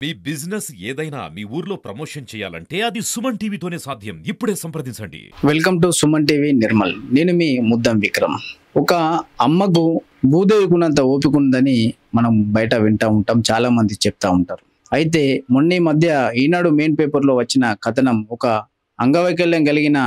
మీ business ఏదైనా మీ ఊర్లో promotion చేయాలంటే అది సుమన్ టీవీతోనే సాధ్యం. ఇప్పుడే సంప్రదించండి. Welcome to Suman TV Nirmal. నేను మీ ముద్దం విక్రమ్. ఒక అమ్మకు భూదేవికున్నంత ఓపిక ఉందని మనం బయట వింటూ ఉంటాం, చాలా మంది చెప్తా ఉంటారు. అయితే మొన్న ఈ మధ్య ఈనాడు మెయిన్ పేపర్లో వచ్చిన కథనం, ఒక అంగవైకల్యం కలిగిన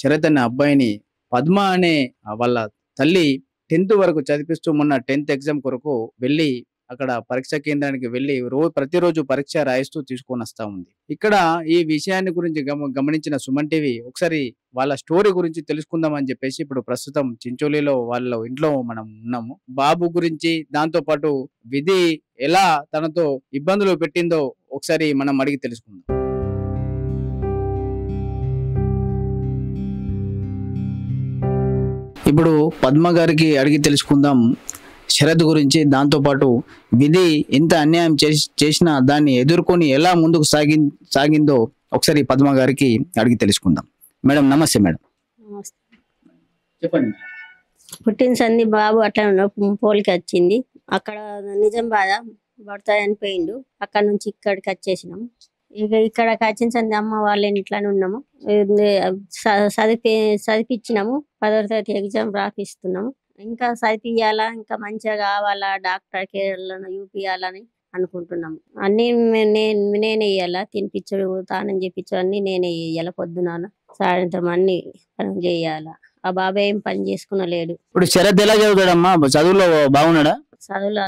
శరత్ అనే అబ్బాయిని పద్మ అనే వాళ్ళ తల్లి 10th వరకు చదివిస్తూ మొన్న 10th ఎగ్జామ్ కొరకు వెళ్ళి అక్కడ పరీక్ష కేంద్రానికి వెళ్ళి ప్రతిరోజు పరీక్ష రాయిస్తూ తీసుకొని వస్తా ఉంది. ఇక్కడ ఈ విషయాన్ని గురించి గమనించిన సుమన్ టీవీ ఒకసారి వాళ్ళ స్టోరీ గురించి తెలుసుకుందాం అని చెప్పేసి ఇప్పుడు ప్రస్తుతం చించోలిలో వాళ్ళ ఇంట్లో మనం ఉన్నాము. బాబు గురించి, దాంతో పాటు విధి ఎలా తనతో ఇబ్బందులు పెట్టిందో ఒకసారి మనం అడిగి తెలుసుకుందాం. ఇప్పుడు పద్మ గారికి అడిగి తెలుసుకుందాం శరత్ గురించి, దాంతో పాటు విధి ఎంత అన్యాయం చేసినా దాన్ని ఎదుర్కొని ఎలా ముందుకు సాగిందో ఒకసారి పద్మ గారికి అడిగి తెలుసుకుందాం. మేడం నమస్తే. మేడం చెప్పండి. పుట్టిన సంది బాబు అట్లా పోలికి వచ్చింది. అక్కడ నిజం బాధ భర్త చనిపోయిండు. అక్కడ నుంచి ఇక్కడికి వచ్చేసినాం. ఇక ఇక్కడికి వచ్చిన సంది అమ్మ వాళ్ళ ఇంట్లోనే ఉన్నాము. చదివించినాము. 10వ తరగతి ఎగ్జామ్ రాపిస్తున్నాము. ఇంకా చదివియాలా, ఇంకా మంచిగా కావాలా, డాక్టర్ కేర్లను చూపియాలని అనుకుంటున్నాము. అన్ని నేనే ఇయ్యాలా, తినిపించడు, తానం చేపించడు, అన్ని నేనే ఇయ్యాల. పొద్దున సాయంత్రం అన్ని పని చేయాలా. ఆ బాబాయ్ ఏం పని చేసుకునలేడు. ఇప్పుడు శరత్ ఎలా చదువుతాడమ్మా? చదువులో బాగున్నాడా? చదువులో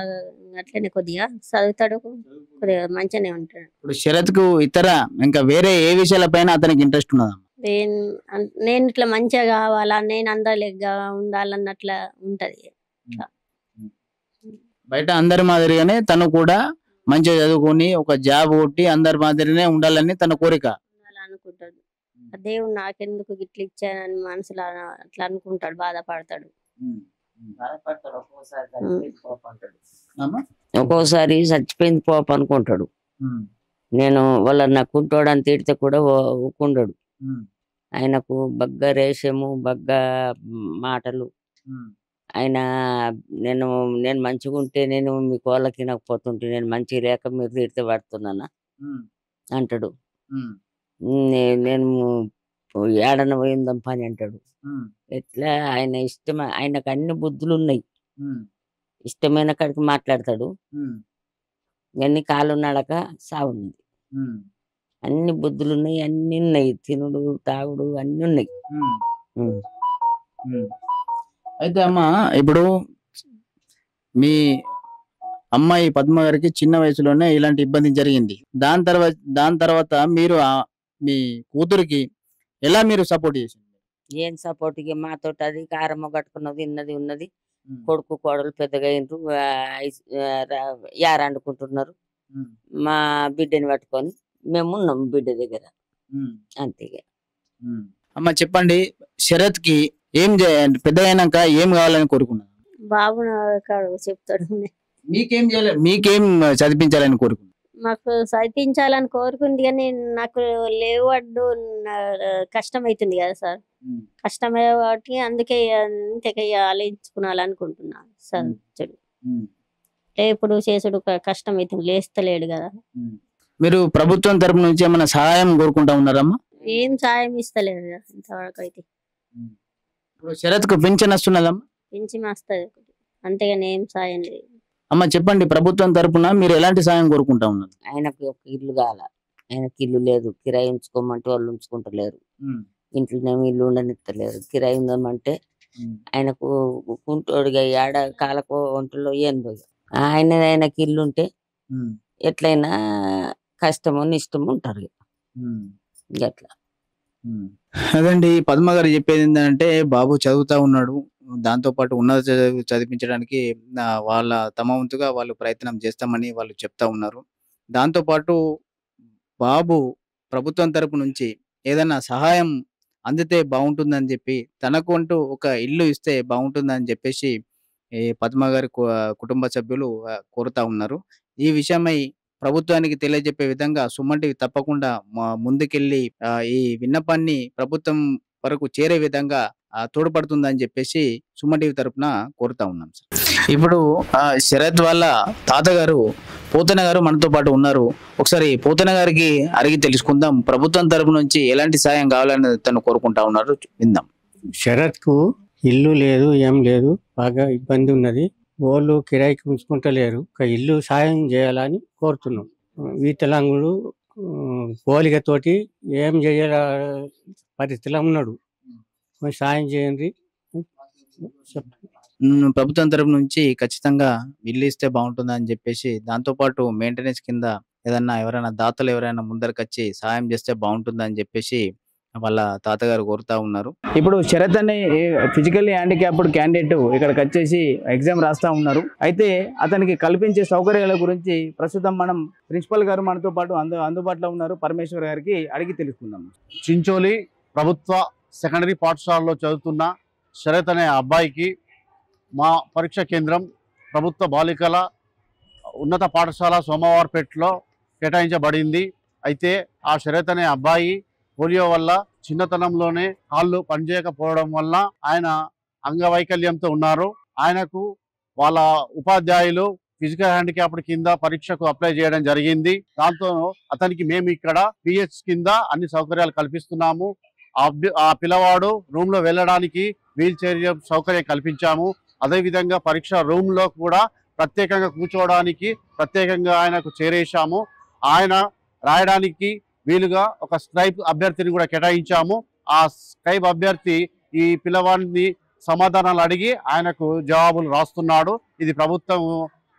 అట్లనే కొద్దిగా చదువుతాడు, కొద్దిగా మంచిగానే ఉంటాడు. ఇప్పుడు శరత్ కు ఇతర ఇంకా వేరే ఏ విషయాల పైన అతనికి ఇంట్రెస్ట్ ఉన్నదా? నేను ఇట్లా మంచిగా కావాలా, నేను అందరిగా ఉండాలన్నట్లా ఉంటది. బయట అందరి మాదిరిగానే తను కూడా మంచిగా చదువుకొని ఒక జాబ్ కొట్టి అందరి మాదిరినే ఉండాలని తన కోరిక అనుకుంటాడు. దేవుడు నాకెందుకు గిట్ల ఇచ్చానని మనసులో అట్లా అనుకుంటాడు, బాధపడతాడు. ఒక్కోసారి చచ్చిపోయింది పోప అనుకుంటాడు. నేను వాళ్ళ నాకుంటాడు అని తిడితే కూడా ఊకుండడు. ఆయనకు బగ్గ రేషము, బగ్గ మాటలు. ఆయన నేను మంచిగా ఉంటే నేను మీ కోళ్ళకి తినకపోతుంటే, నేను మంచిగా లేక మీరు తిడితే పడుతున్నానా అంటాడు. నేను ఏడన పోయిందాం పని అంటాడు. ఎట్లా ఆయన ఇష్టం, ఆయనకు అన్ని బుద్ధులు ఉన్నాయి. ఇష్టమైన కాడికి మాట్లాడతాడు. అన్ని కాళ్ళు నడక సాగుంది. అన్ని బుద్ధులు ఉన్నాయి, అన్ని ఉన్నాయి. తినుడు, తాగుడు అన్ని ఉన్నాయి. అయితే అమ్మ, ఇప్పుడు మీ అమ్మాయి పద్మ గారికి చిన్న వయసులోనే ఇలాంటి ఇబ్బంది జరిగింది. దాని తర్వాత మీరు మీ కూతురికి ఎలా మీరు సపోర్ట్ చేసింది? ఏం సపోర్ట్? మాతో అది కారం కట్టుకున్నది, ఉన్నది. కొడుకు కోడలు పెద్దగా అయినరు, యారండుకుంటున్నారు. మా బిడ్డని పట్టుకొని మేము ఉన్నాం బిడ్డ దగ్గర, అంతేగా. అమ్మ చెప్పండి, శరత్ కి ఏం పెద్ద అయినాక ఏం కావాలని కోరుకున్నా? బాబు చెప్తాడు. మీకేం చదివించాలని కోరుకున్నా? మాకు చదివించాలని కోరుకుంది, కానీ నాకు లేవడ్డు కష్టం అవుతుంది కదా సార్. కష్టమయ్యే వాటికి అందుకే ఆలోచించుకోవాలనుకుంటున్నా సార్. లేపుడు చేసుడు కష్టం అవుతుంది, లేస్తలేడు కదా. మీరు ప్రభుత్వం తరపు నుంచి ఏమైనా సహాయం కోరుకుంటా ఉన్నారమ్మా? ఏం సాయం ఇస్తలేదు కదా ఇంతవరకు అయితే. శరత్ కు పింఛన్ వస్తున్నదమ్మా? పింఛన్ వస్తుంది, అంతేగాని ఏం సాయం లేదు. అమ్మ చెప్పండి, ప్రభుత్వం తరపున మీరు ఎలాంటి సాయం కోరుకుంటా ఉన్నారు? ఆయనకు ఒక ఇల్లు కావాల. ఆయనకి ఇల్లు లేదు, కిరాయి ఉంచుకోమంటే వాళ్ళు ఉంచుకుంటలేరు. ఇంట్లోనేమో ఇల్లు ఉండనిస్తలేరు. కిరాయి ఉందామంటే ఆయనకు కుంటోడిగా ఏడ కాలకు ఒంటిలో ఏందో. ఆయనకి ఇల్లు ఉంటే ఎట్లయినా కష్టమో నిష్టమో ఉంటారు అట్లా. అదండి పద్మ గారు చెప్పేది ఏంటంటే, బాబు చదువుతా ఉన్నాడు, దాంతో పాటు ఉన్నత చదివించడానికి వాళ్ళ తమ వంతుగా వాళ్ళు ప్రయత్నం చేస్తామని వాళ్ళు చెప్తా ఉన్నారు. దాంతో పాటు బాబు ప్రభుత్వం తరపు నుంచి ఏదైనా సహాయం అందితే బాగుంటుందని చెప్పి, తనకు అంటూ ఒక ఇల్లు ఇస్తే బాగుంటుందని చెప్పేసి పద్మ గారి కుటుంబ సభ్యులు కోరుతా ఉన్నారు. ఈ విషయమై ప్రభుత్వానికి తెలియజెప్పే విధంగా సుమన్ టీవీ తప్పకుండా ముందుకెళ్ళి ఈ విన్నపాన్ని ప్రభుత్వం వరకు చేరే విధంగా తోడ్పడుతుందని చెప్పేసి సుమన్ టీవీ తరపున కోరుతా ఉన్నాం సార్. ఇప్పుడు శరత్ వాళ్ళ తాతగారు పోతన గారు మనతో పాటు ఉన్నారు. ఒకసారి పోతన గారికి అడిగి తెలుసుకుందాం. ప్రభుత్వం తరపు నుంచి ఎలాంటి సాయం కావాలని తను కోరుకుంటా ఉన్నారు, విందాం. శరత్కు ఇల్లు లేదు, ఏం లేదు, బాగా ఇబ్బంది ఉన్నది. వాళ్ళు కిరాయికి ఉంచుకుంటలేరు. ఒక ఇల్లు సాయం చేయాలని కోరుతున్నాం. వికలాంగుడు పోలికతోటి ఏం చేయాల పరిస్థితిలో ఉన్నాడు. కొంచెం సాయం చేయండి. ప్రభుత్వం తరపు నుంచి ఖచ్చితంగా ఇల్లు ఇస్తే బాగుంటుంది అని చెప్పేసి, దాంతోపాటు మెయింటెనెన్స్ కింద ఏదన్నా ఎవరైనా దాతలు ఎవరైనా ముందరికి వచ్చి సాయం చేస్తే బాగుంటుంది అని చెప్పేసి వాళ్ళ తాతగారు కోరుతా ఉన్నారు. ఇప్పుడు శరత్ అనే ఫిజికల్లీ హ్యాండిక్యాప్డ్ క్యాండిడేట్ ఇక్కడికి వచ్చేసి ఎగ్జామ్ రాస్తా ఉన్నారు. అయితే అతనికి కల్పించే సౌకర్యాల గురించి ప్రస్తుతం మనం ప్రిన్సిపల్ గారు మనతో పాటు అందుబాటులో ఉన్నారు, పరమేశ్వర్ గారికి అడిగి తెలుసుకుందాం. చించోలి ప్రభుత్వ సెకండరీ పాఠశాలలో చదువుతున్న శరత్ అనే అబ్బాయికి మా పరీక్ష కేంద్రం ప్రభుత్వ బాలికల ఉన్నత పాఠశాల సోమవారపేటలో కేటాయించబడింది. అయితే ఆ శరత్ అనే అబ్బాయి పోలియో వల్ల చిన్నతనంలోనే కాళ్ళు పనిచేయకపోవడం వల్ల ఆయన అంగవైకల్యంతో ఉన్నారు. ఆయనకు వాళ్ళ ఉపాధ్యాయులు ఫిజికల్ హ్యాండిక్యాప్డ్ కింద పరీక్షకు అప్లై చేయడం జరిగింది. దాంతో అతనికి మేము ఇక్కడ పిహెచ్ కింద అన్ని సౌకర్యాలు కల్పిస్తున్నాము. ఆ పిల్లవాడు రూమ్ లో వెళ్ళడానికి వీల్ చైర్ సౌకర్యం కల్పించాము. అదేవిధంగా పరీక్ష రూమ్ లో కూడా ప్రత్యేకంగా కూర్చోవడానికి ప్రత్యేకంగా ఆయనకు చేరేసాము. ఆయన రాయడానికి వీలుగా ఒక స్క్రైబ్ అభ్యర్థిని కూడా కేటాయించాము. ఆ స్క్రైబ్ అభ్యర్థి ఈ పిల్లవాడిని సమాధానాలు అడిగి ఆయనకు జవాబులు రాస్తున్నాడు. ఇది ప్రభుత్వం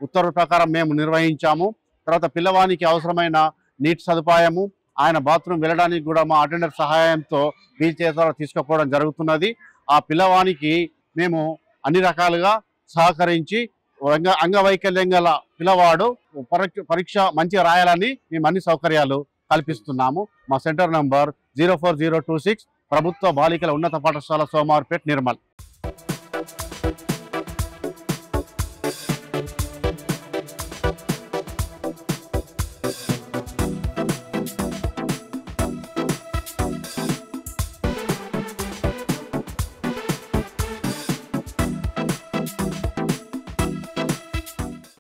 ఉత్తర్వుల ప్రకారం మేము నిర్వహించాము. తర్వాత పిల్లవానికి అవసరమైన నీటి సదుపాయము, ఆయన బాత్రూమ్ వెళ్ళడానికి కూడా మా అటెండర్ సహాయంతో వీల్ చైర్ ద్వారా తీసుకుపోవడం జరుగుతున్నది. ఆ పిల్లవానికి మేము అన్ని రకాలుగా సహకరించి అంగవైకల్యం గల పిల్లవాడు పరీక్ష మంచిగా రాయాలని మేము అన్ని సౌకర్యాలు కల్పిస్తున్నాము. మా సెంటర్ నంబర్ 04026, ప్రభుత్వ బాలికల ఉన్నత పాఠశాల సోమవారపేట, నిర్మల్.